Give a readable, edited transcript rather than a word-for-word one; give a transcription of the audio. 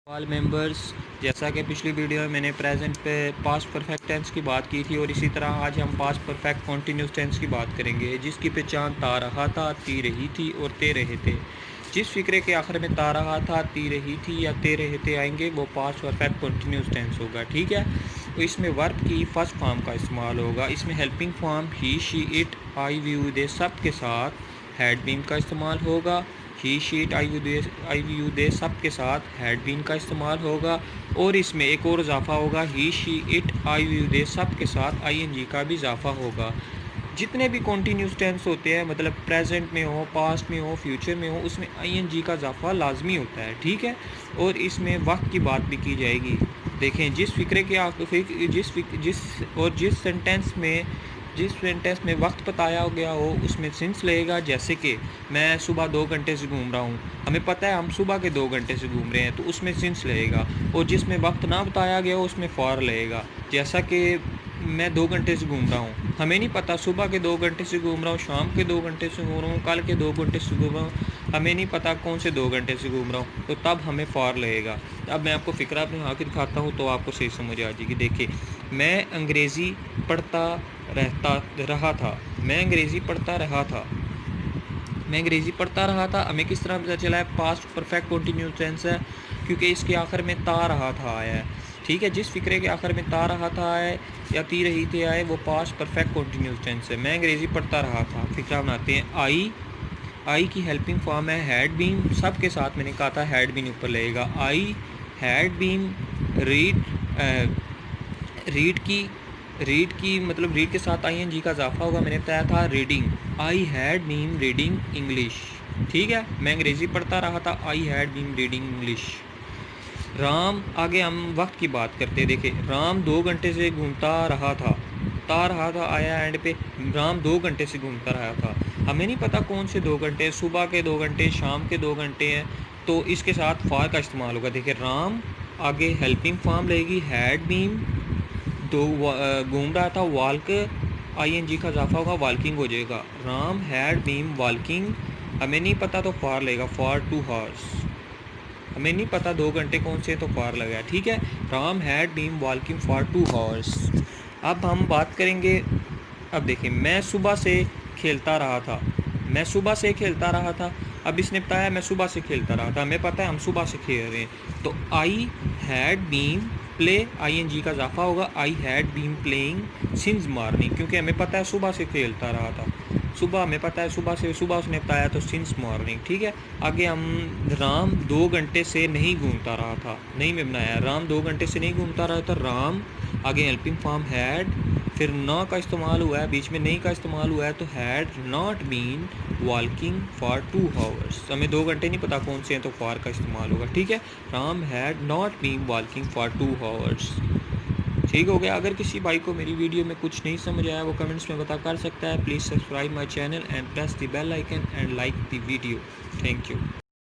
All members, जैसा कि पिछली वीडियो में मैंने प्रेजेंट पे पास्ट परफेक्ट टेंस की बात की थी और इसी तरह आज हम पास्ट परफेक्ट कॉन्टीन्यूस टेंस की बात करेंगे, जिसकी पहचान ता रहा था, ती रही थी और ते रहे थे। जिस फिक्रे के आखिर में ता रहा था, ती रही थी या ते रहे थे आएंगे वो पास्ट परफेक्ट कॉन्टीन्यूस टेंस होगा। ठीक है, तो इसमें वर्ब की फर्स्ट फॉर्म का इस्तेमाल होगा। इसमें helping form he, she, it, I, we, they सब के साथ हैड बीन का इस्तेमाल होगा। ही, शीट, आई यू दे सब के साथ हैड बीन का इस्तेमाल होगा। और इसमें एक और इजाफा होगा, he, she, it, I you they सब के साथ आईएनजी का भी इजाफा होगा। जितने भी कॉन्टीन्यूस टेंस होते हैं, मतलब प्रेजेंट में हो, पास्ट में हो, फ्यूचर में हो, उसमें आईएनजी का इजाफा लाजमी होता है। ठीक है, और इसमें वक्त की बात भी की जाएगी। देखें, जिस सेंटेंस में वक्त बताया गया हो उसमें सिंस लगेगा। जैसे कि मैं सुबह 2 घंटे से घूम रहा हूँ, हमें पता है हम सुबह के 2 घंटे से घूम रहे हैं, तो उसमें सिंस लगेगा। और जिसमें वक्त ना बताया गया हो उसमें फॉर लगेगा। जैसा कि मैं 2 घंटे से घूम रहा हूँ, हमें नहीं पता सुबह के 2 घंटे से घूम रहा हूँ, शाम के 2 घंटे से घूम रहा हूँ, कल के 2 घंटे से घूम रहा हूँ, हमें नहीं पता कौन से 2 घंटे से घूम रहा हूँ, तो तब हमें फॉर लगेगा। अब मैं आपको फ़िक्रा अपने हाथ दिखाता हूँ तो आपको सही समझ आ जाएगी। देखिए, मैं अंग्रेज़ी पढ़ता रहा था, मैं अंग्रेज़ी पढ़ता रहा था, मैं अंग्रेज़ी पढ़ता रहा था। हमें किस तरह पता चला है? पास्ट परफेक्ट कंटिन्यूस टेंस है, क्योंकि इसके आखिर में ता रहा था आया है। ठीक है, जिस फिक्रे के आखिर में ता रहा था आए या ती रही थे आए वो पास्ट परफेक्ट कंटिन्यूस टेंस है। मैं अंग्रेज़ी पढ़ता रहा था, फिक्रा बनाते हैं। आई की हेल्पिंग फॉर्म है हैड बीन, सब के साथ मैंने कहा था हैड बीन ऊपर लगेगा। I had been read, read की मतलब रीड के साथ आईएनजी का इजाफा होगा। मैंने बताया था reading, I had been reading English. ठीक है, मैं अंग्रेज़ी पढ़ता रहा था, I had been reading English. Ram, आगे हम वक्त की बात करते हैं। देखिए, राम 2 घंटे से घूमता रहा था, ता रहा था आया एंड पे, राम 2 घंटे से घूमता रहा था। हमें नहीं पता कौन से 2 घंटे, सुबह के 2 घंटे, शाम के 2 घंटे हैं, तो इसके साथ फार का इस्तेमाल होगा। देखिए, राम आगे हेल्पिंग फॉर्म रहेगी हैड बीन, दो घूम रहा था, वॉल्क, आईएनजी का इजाफा होगा, वॉल्किंग हो जाएगा। राम हैड बीन वॉल्किंग, हमें नहीं पता तो फॉर लगेगा, फॉर 2 हॉर्स। हमें नहीं पता 2 घंटे कौन से, तो फॉर लगा। ठीक है, Ram had been walking for 2 hours. अब हम बात करेंगे, अब देखिए, मैं सुबह से खेलता रहा था, मैं सुबह से खेलता रहा था। अब इसने बताया मैं सुबह से खेलता रहा था, हमें पता है हम सुबह से खेल रहे हैं, तो I had been play, ING का इजाफा होगा, I had been playing since morning, क्योंकि हमें पता है सुबह से खेलता रहा था, सुबह हमें पता है सुबह से, सुबह उसने बताया तो सिंस मॉर्निंग। ठीक है, आगे हम, राम 2 घंटे से नहीं घूमता रहा था, नहीं में बनाया, राम 2 घंटे से नहीं घूमता रहा था, राम आगे हेल्पिंग फॉर्म हैड, फिर नॉ का इस्तेमाल हुआ है, बीच में नहीं का इस्तेमाल हुआ है, तो had not been walking for 2 hours. हमें 2 घंटे नहीं पता कौन से हैं, तो फॉर का इस्तेमाल होगा। ठीक है, Ram had not been walking for 2 hours. ठीक हो गया। अगर किसी भाई को मेरी वीडियो में कुछ नहीं समझ आया वो कमेंट्स में बता कर सकता है। Please subscribe my channel and press the bell icon and like the video. Thank you.